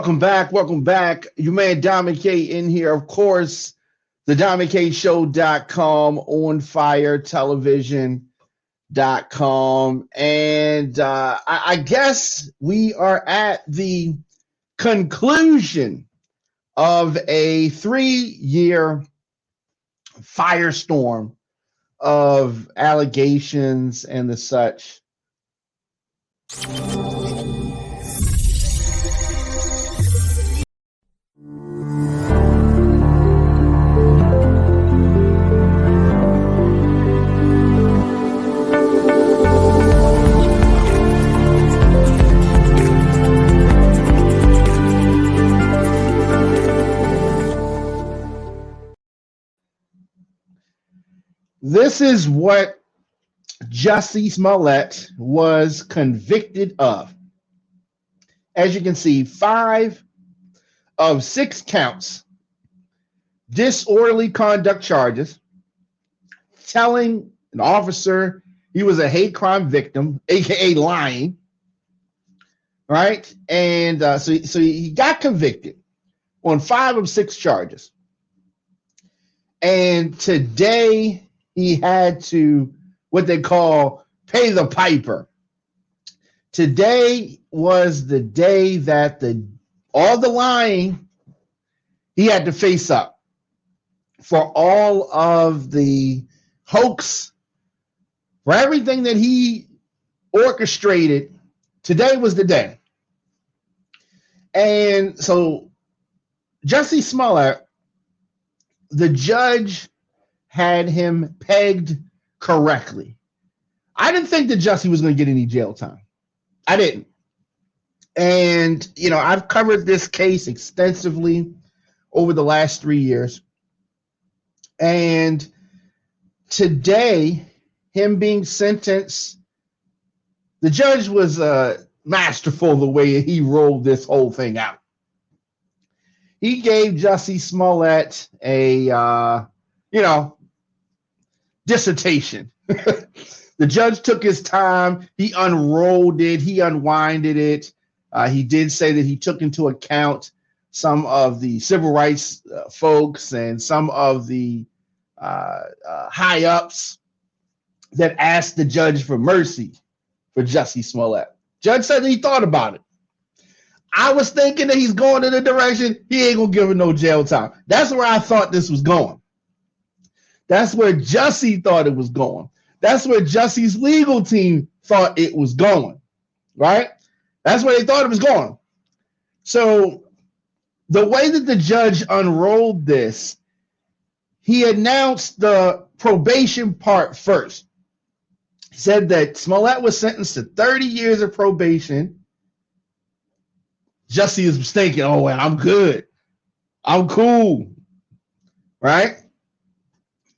Welcome back. Welcome back. Your man Dominic K in here. Of course, the DominiCShow.com, on fire television.com. And I guess we are at the conclusion of a 3-year firestorm of allegations and the such. This is what Jussie Smollett was convicted of. As you can see, 5 of 6 counts, disorderly conduct charges, telling an officer he was a hate crime victim, aka lying, right? And so he got convicted on 5 of 6 charges. And today he had to, what they call, pay the piper. Today was the day that all the lying he had to face up for all of the hoax, for everything that he orchestrated. Today was the day. And so Jussie Smollett, the judge had him pegged correctly. I didn't think that Jussie was going to get any jail time. I didn't. And, I've covered this case extensively over the last 3 years. And today, him being sentenced, the judge was masterful the way he rolled this whole thing out. He gave Jussie Smollett a, dissertation. The judge took his time. He unrolled it. He unwinded it. He did say that he took into account some of the civil rights folks and some of the high ups that asked the judge for mercy for Jussie Smollett. Judge said that he thought about it. I was thinking that he's going in a direction he ain't gonna give him no jail time. That's where I thought this was going. That's where Jussie thought it was going. That's where Jussie's legal team thought it was going, right? That's where they thought it was going. So the way that the judge unrolled this, he announced the probation part first. He said that Smollett was sentenced to 30 years of probation. Jussie is thinking, oh, well, I'm good. I'm cool, right?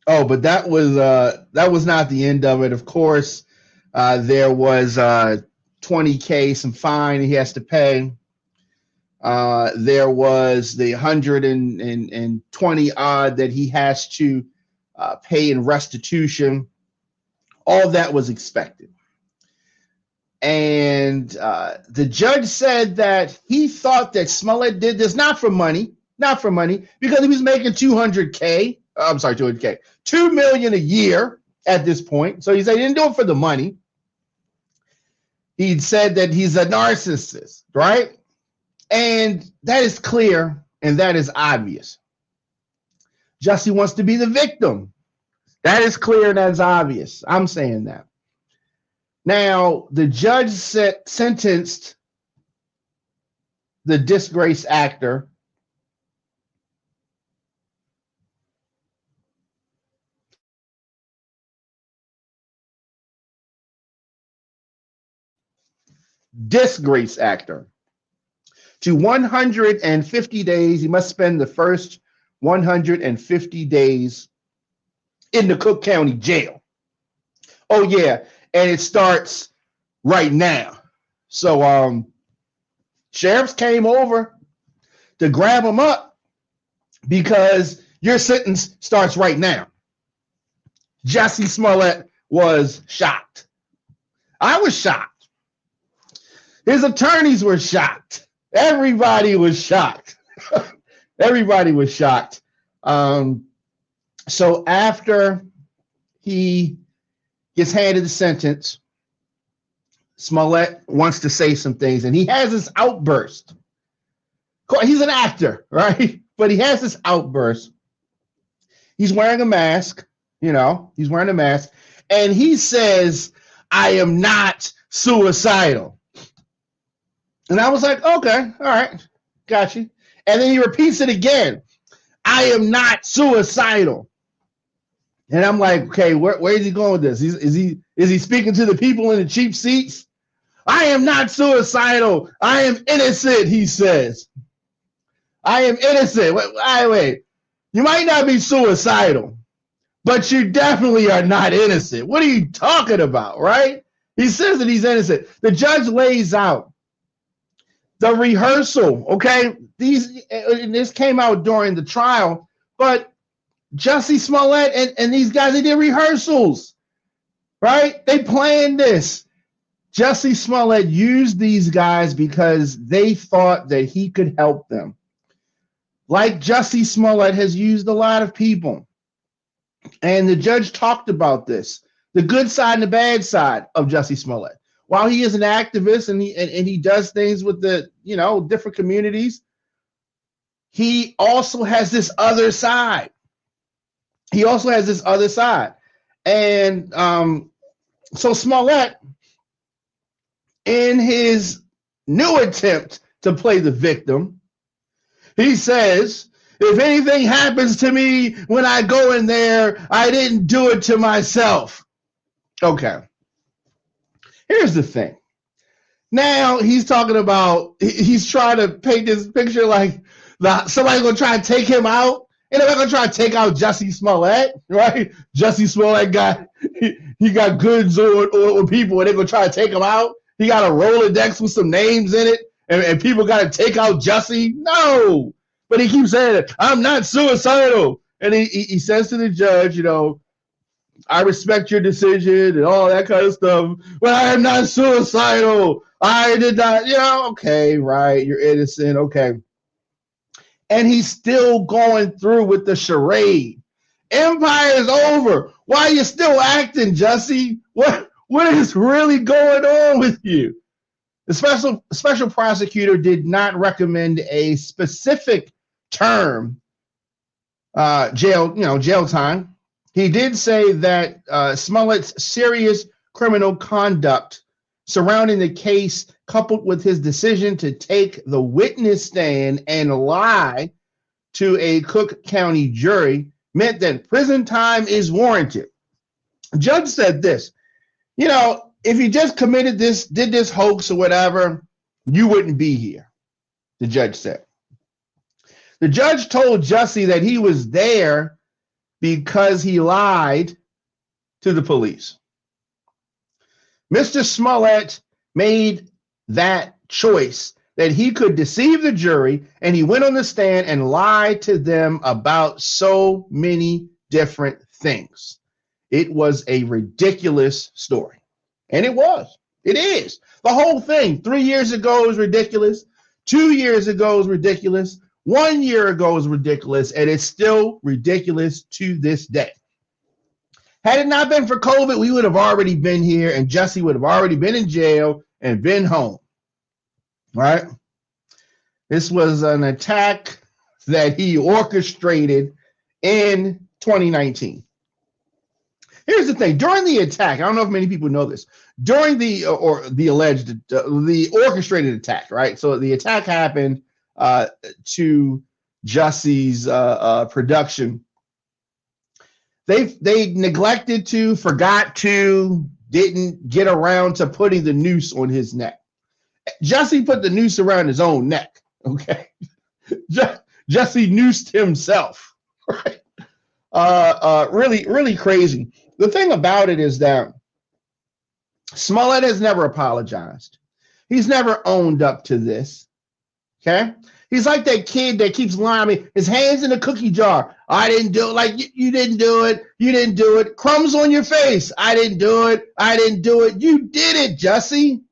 Oh, but that was not the end of it. Of course, there was $20K, some fine he has to pay. There was the 120 odd that he has to pay in restitution. All that was expected. And the judge said that he thought that Smollett did this not for money, because he was making 200K. I'm sorry, 200K, $2 million a year at this point. So he said he didn't do it for the money. He said that he's a narcissist, right? And that is clear and that is obvious. Jussie wants to be the victim. That is clear and that's obvious. I'm saying that. Now, the judge sentenced the disgraced actor to 150 days. He must spend the first 150 days in the Cook County jail. Oh, yeah. And it starts right now. So sheriffs came over to grab him up because your sentence starts right now. Jussie Smollett was shocked. I was shocked. His attorneys were shocked. Everybody was shocked. Everybody was shocked. So after he gets handed the sentence, Smollett wants to say some things, and he has this outburst. He's an actor, right? But he has this outburst. He's wearing a mask, he's wearing a mask, and he says, "I am not suicidal." And I was like, okay, all right, got you. And then he repeats it again. "I am not suicidal." And I'm like, okay, where is he going with this? Is he speaking to the people in the cheap seats? "I am not suicidal. I am innocent," he says. "I am innocent." Wait. You might not be suicidal, but you definitely are not innocent. What are you talking about, right? He says that he's innocent. The judge lays out the rehearsal, okay? This came out during the trial, but Jussie Smollett and these guys, they did rehearsals, right? They planned this. Jussie Smollett used these guys because they thought that he could help them. Like Jussie Smollett has used a lot of people. And the judge talked about this, the good side and the bad side of Jussie Smollett. While he is an activist and he does things with the, different communities, he also has this other side. And so Smollett, in his new attempt to play the victim, he says, "If anything happens to me when I go in there, I didn't do it to myself." Okay. Here's the thing. Now he's talking about, he's trying to paint this picture like somebody's going to try to take him out. And they're going to try to take out Jussie Smollett, right? Jussie Smollett he got goods on people, and they're going to try to take him out. He got a Rolodex with some names in it, and people got to take out Jussie. No. But he keeps saying, "I'm not suicidal." And he says to the judge, "I respect your decision," and all that kind of stuff, "but I am not suicidal. I did not," okay, right, you're innocent, okay. And he's still going through with the charade. Empire is over. Why are you still acting, Jussie? What is really going on with you? The special prosecutor did not recommend a specific term, jail time. He did say that Smollett's serious criminal conduct surrounding the case, coupled with his decision to take the witness stand and lie to a Cook County jury, meant that prison time is warranted. The judge said this, if you just committed this, did this hoax or whatever, you wouldn't be here, the judge said. The judge told Jussie that he was there because he lied to the police. Mr. Smollett made that choice, that he could deceive the jury, and he went on the stand and lied to them about so many different things. It was a ridiculous story. And it was. It is. The whole thing 3 years ago was ridiculous. 2 years ago was ridiculous. 1 year ago was ridiculous. And it's still ridiculous to this day. Had it not been for COVID, we would have already been here, and Jussie would have already been in jail and been home. Right? This was an attack that he orchestrated in 2019. Here's the thing. During the attack, I don't know if many people know this, during the orchestrated attack, right? So the attack happened to Jussie's production. They neglected to, forgot to, didn't get around to putting the noose on his neck. Jussie put the noose around his own neck, okay? Jussie noosed himself, right? Really, really crazy. The thing about it is that Smollett has never apologized. He's never owned up to this, okay? He's like that kid that keeps lying. I mean, his hands in the cookie jar. I didn't do it. Like, you didn't do it. You didn't do it. Crumbs on your face. I didn't do it. I didn't do it. You did it, Jussie.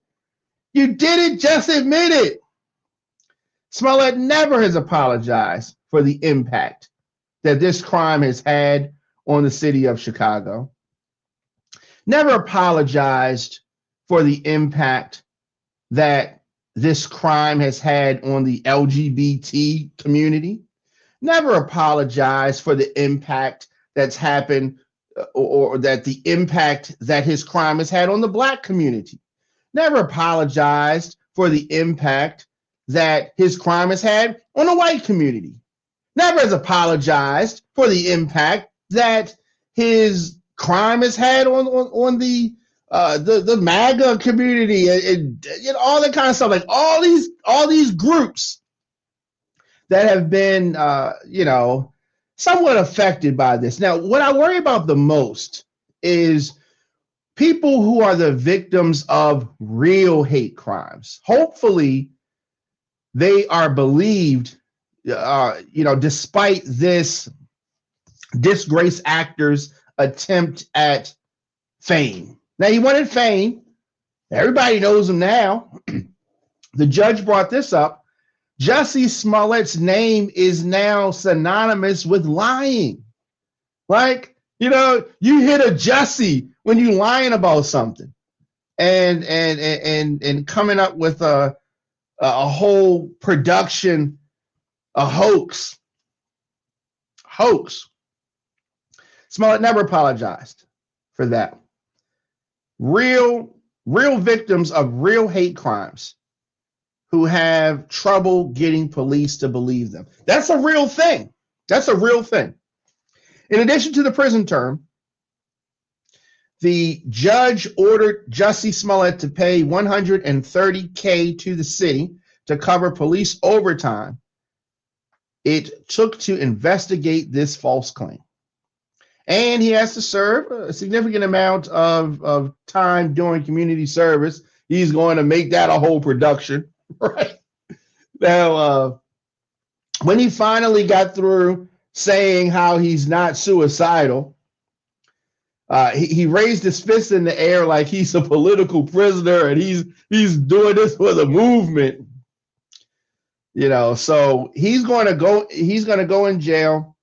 You did it. Just admit it. Smollett never has apologized for the impact that this crime has had on the city of Chicago. Never apologized for the impact that this crime has had on the LGBT community. Never apologized for the impact that's happened or that the impact that his crime has had on the Black community. Never apologized for the impact that his crime has had on the white community. Never has apologized for the impact that his crime has had on the MAGA community and all that kind of stuff. Like all these groups that have been somewhat affected by this. Now, what I worry about the most is people who are the victims of real hate crimes. Hopefully, they are believed, despite this disgraced actor's attempt at fame. Now, he wanted fame. Everybody knows him now. The judge brought this up. Jussie Smollett's name is now synonymous with lying. Like, you hit a Jussie when you lying about something, and coming up with a whole production, a hoax. Smollett never apologized for that. Real victims of real hate crimes who have trouble getting police to believe them. That's a real thing. In addition to the prison term, the judge ordered Jussie Smollett to pay $130K to the city to cover police overtime it took to investigate this false claim. And he has to serve a significant amount of time doing community service. He's going to make that a whole production, right? Now, when he finally got through saying how he's not suicidal, he raised his fist in the air like he's a political prisoner and he's doing this for the movement. So he's going to go in jail.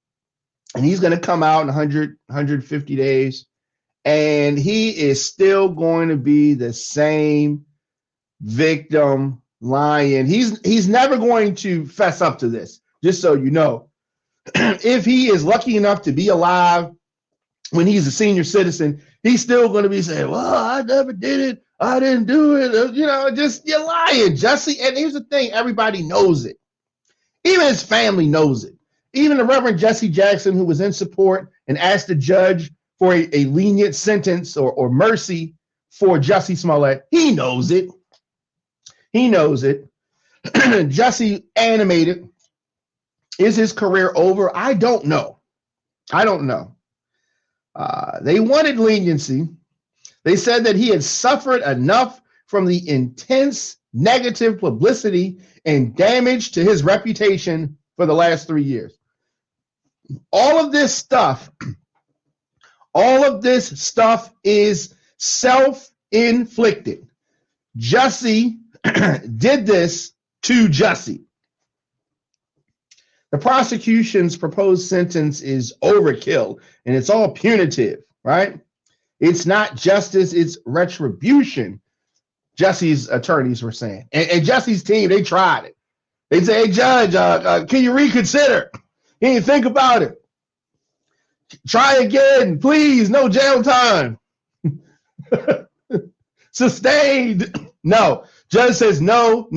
And he's going to come out in 150 days, and he is still going to be the same victim lying. He's never going to fess up to this, just so you know. If he is lucky enough to be alive when he's a senior citizen, he's still going to be saying, well, I never did it. I didn't do it. You're lying, Jussie. And here's the thing. Everybody knows it. Even his family knows it. Even the Reverend Jesse Jackson, who was in support and asked the judge for a lenient sentence or mercy for Jussie Smollett, he knows it. Jussie animated. Is his career over? I don't know. They wanted leniency. They said that he had suffered enough from the intense negative publicity and damage to his reputation for the last 3 years. All of this stuff is self-inflicted. Jussie did this to Jussie. The prosecution's proposed sentence is overkill, and it's all punitive, right? It's not justice, it's retribution, Jussie's attorneys were saying. And Jussie's team, they tried it. They say, hey, Judge, can you reconsider? He didn't think about it. Try again, please. No jail time. Sustained. No. Judge says no.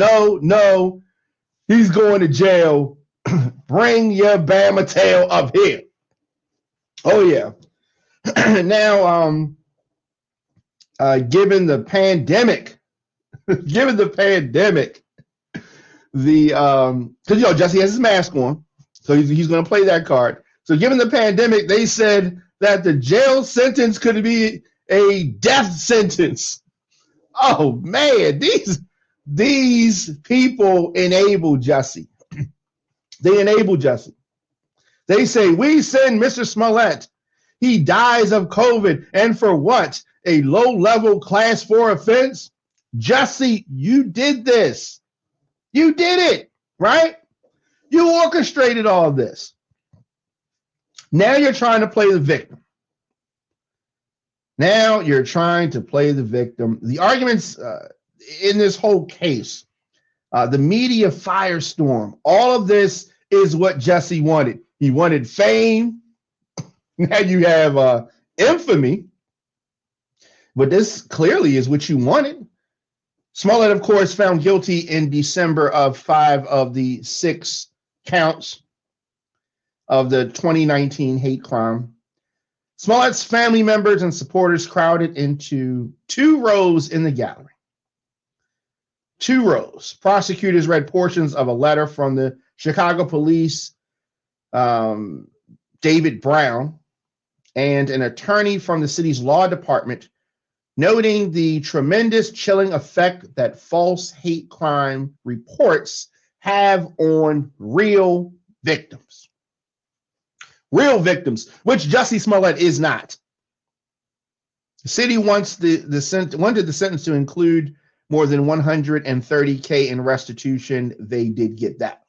He's going to jail. Bring your Bama tail up here. Oh, yeah. Now, given the pandemic, because Jussie has his mask on. So he's going to play that card. So given the pandemic, they said that the jail sentence could be a death sentence. Oh, man, these people enable Jussie. They enable Jussie. They say, we send Mr. Smollett. He dies of COVID. And for what? A low-level class 4 offense? Jussie, you did this. You did it. right? You orchestrated all this. Now you're trying to play the victim. Now you're trying to play the victim. The arguments in this whole case, the media firestorm, all of this is what Jussie wanted. He wanted fame. Now you have infamy. But this clearly is what you wanted. Smollett, of course, found guilty in December of 5 of the 6 counts of the 2019 hate crime. Smollett's family members and supporters crowded into 2 rows in the gallery. 2 rows. Prosecutors read portions of a letter from the Chicago police, David Brown, and an attorney from the city's law department, noting the tremendous chilling effect that false hate crime reports have on real victims. Real victims, which Jussie Smollett is not. The city wants wanted the sentence to include more than $130K in restitution. They did get that.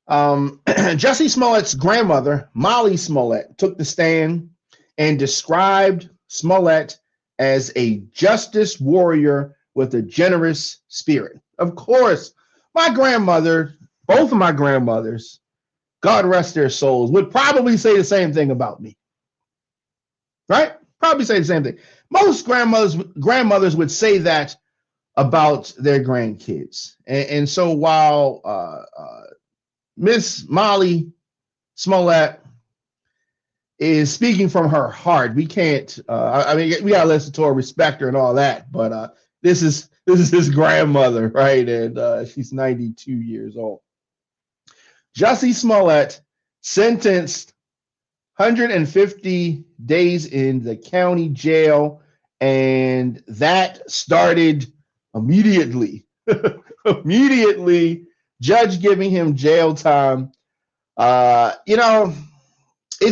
Jussie Smollett's grandmother, Molly Smollett, took the stand and described Smollett as a justice warrior with a generous spirit. Of course, my grandmother, both of my grandmothers, God rest their souls, would probably say the same thing about me. Right? Probably say the same thing. Most grandmothers would say that about their grandkids. And so while Miss Molly Smollett is speaking from her heart, we can't, I mean, we got to listen to her, respect her and all that, but this is his grandmother, right? And she's 92 years old. Jussie Smollett sentenced 150 days in the county jail, and that started immediately. Immediately, judge giving him jail time. It's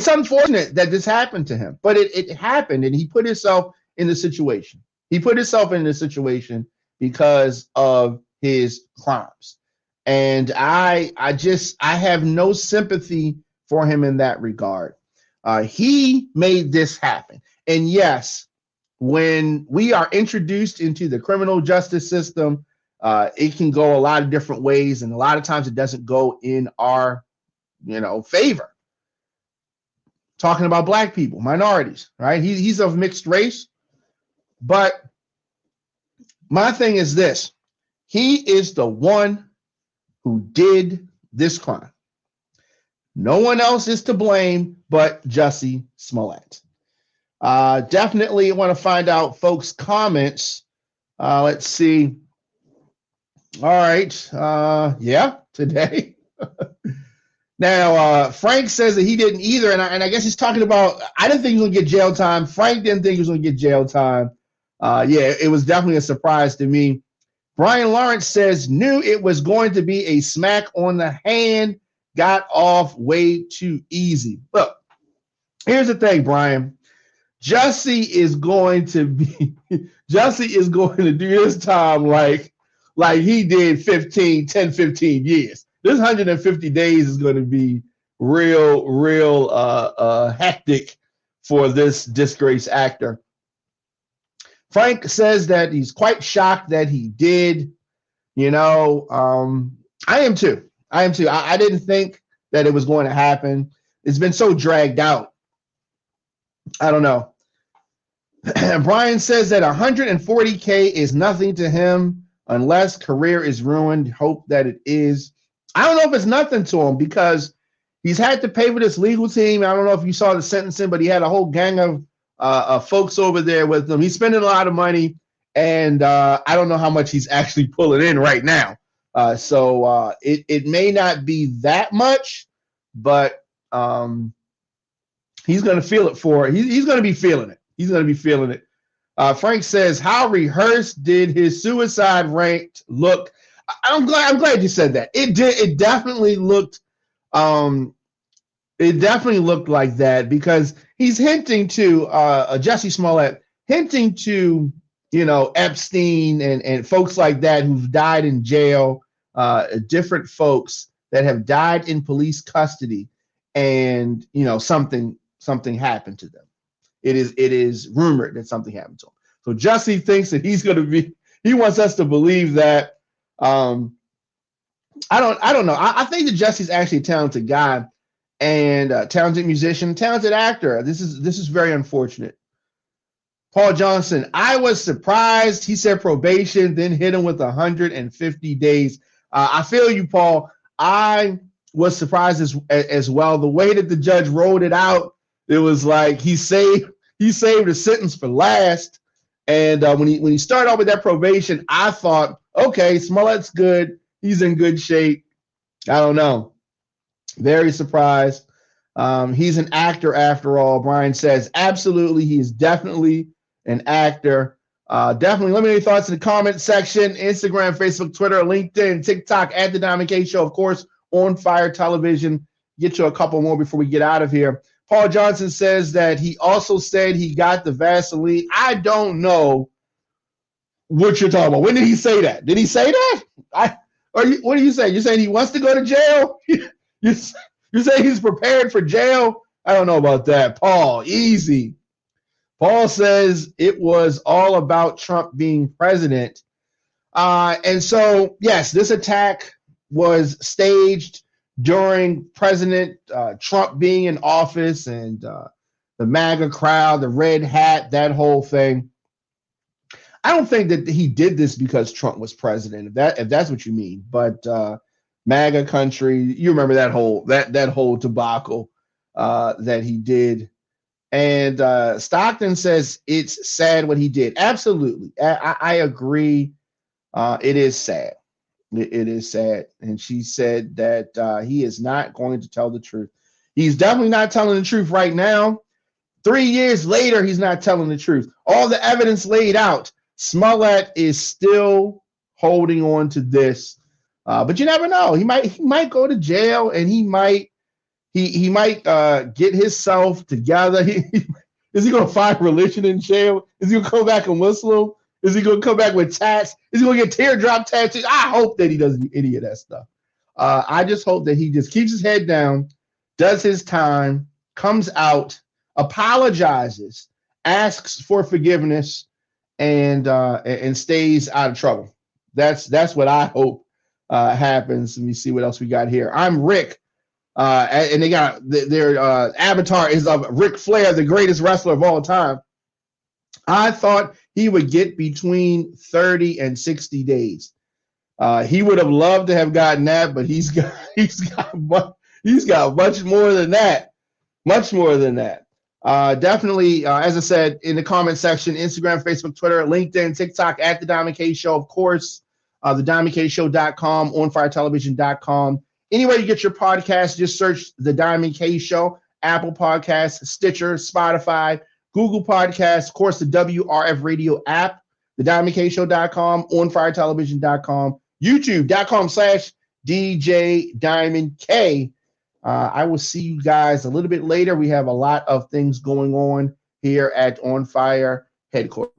unfortunate that this happened to him, but it happened, and he put himself in the situation. He put himself in this situation because of his crimes. And I have no sympathy for him in that regard. He made this happen. And yes, when we are introduced into the criminal justice system, it can go a lot of different ways. And a lot of times it doesn't go in our, favor. Talking about Black people, minorities, right? He's of mixed race. But my thing is this: he is the one who did this crime. No one else is to blame but Jussie Smollett. Definitely want to find out folks' comments. Let's see. All right. Today. Now, Frank says that he didn't either. And I guess he's talking about, I didn't think he was going to get jail time. Frank didn't think he was going to get jail time. It was definitely a surprise to me. Brian Lawrence says, knew it was going to be a smack on the hand, got off way too easy. Look, here's the thing, Brian. Jussie is going to do his time like he did 15 years. This 150 days is going to be real hectic for this disgraced actor. Frank says that he's quite shocked that he did. I am too. I didn't think that it was going to happen. It's been so dragged out. I don't know. Brian says that 140K is nothing to him unless career is ruined. Hope that it is. I don't know if it's nothing to him because he's had to pay for this legal team. I don't know if you saw the sentencing, but he had a whole gang of folks over there with him. He's spending a lot of money, and I don't know how much he's actually pulling in right now. So it may not be that much, but he's going to feel it for it. He's going to be feeling it. He's going to be feeling it. Frank says, how rehearsed did his suicide rant look? I'm glad you said that. It did. It definitely looked like that because he's hinting to Jussie Smollett, hinting to Epstein and folks like that who've died in jail, different folks that have died in police custody, and something happened to them. It is rumored that something happened to him. So Jussie thinks that he wants us to believe that. I don't know. I think that Jussie's actually a talented guy and a talented musician, talented actor. This is very unfortunate. Paul Johnson, I was surprised. He said probation, then hit him with 150 days. I feel you, Paul. I was surprised as well. The way that the judge rolled it out, it was like he saved a sentence for last. And when he started off with that probation, I thought, okay, Smollett's good. He's in good shape. I don't know. Very surprised. He's an actor after all. Brian says, absolutely. He is definitely an actor. Definitely let me know your thoughts in the comment section. Instagram, Facebook, Twitter, LinkedIn, TikTok, at The Diamond K Show. Of course, On Fire Television. Get you a couple more before we get out of here. Paul Johnson says that he also said he got the Vaseline. I don't know what you're talking about. When did he say that? Did he say that? What are you saying? You're saying he wants to go to jail? You're saying he's prepared for jail? I don't know about that. Paul, easy. Paul says it was all about Trump being president. And so, yes, this attack was staged during President Trump being in office, and the MAGA crowd, the red hat, that whole thing. I don't think that he did this because Trump was president, if that's what you mean. But MAGA country, you remember that whole debacle that he did. And Stockton says it's sad what he did. Absolutely. I agree. It is sad. It is sad. And she said that he is not going to tell the truth. He's definitely not telling the truth right now. 3 years later, he's not telling the truth. All the evidence laid out. Smollett is still holding on to this. But you never know. He might go to jail, and he might get himself together. Is he going to find religion in jail? Is he going to come back a Muslim? Is he going to come back with tats? Is he going to get teardrop tattoos? I hope that he doesn't do any of that stuff. I just hope that he just keeps his head down, does his time, comes out, apologizes, asks for forgiveness, and stays out of trouble. That's what I hope happens. Let me see what else we got here. I'm Rick. And they got their avatar is of Ric Flair, the greatest wrestler of all time. I thought he would get between 30 and 60 days. He would have loved to have gotten that, but he's got much more than that. Much more than that. Definitely, as I said, in the comment section, Instagram, Facebook, Twitter, LinkedIn, TikTok, at The Diamond K Show, of course, thediamondkshow.com, onfiretelevision.com. Anywhere you get your podcast, just search The Diamond K Show, Apple Podcasts, Stitcher, Spotify, Google Podcasts, of course, the WRF Radio app, thediamondkshow.com, onfiretelevision.com, youtube.com/DJ Diamond K. I will see you guys a little bit later. We have a lot of things going on here at On Fire headquarters.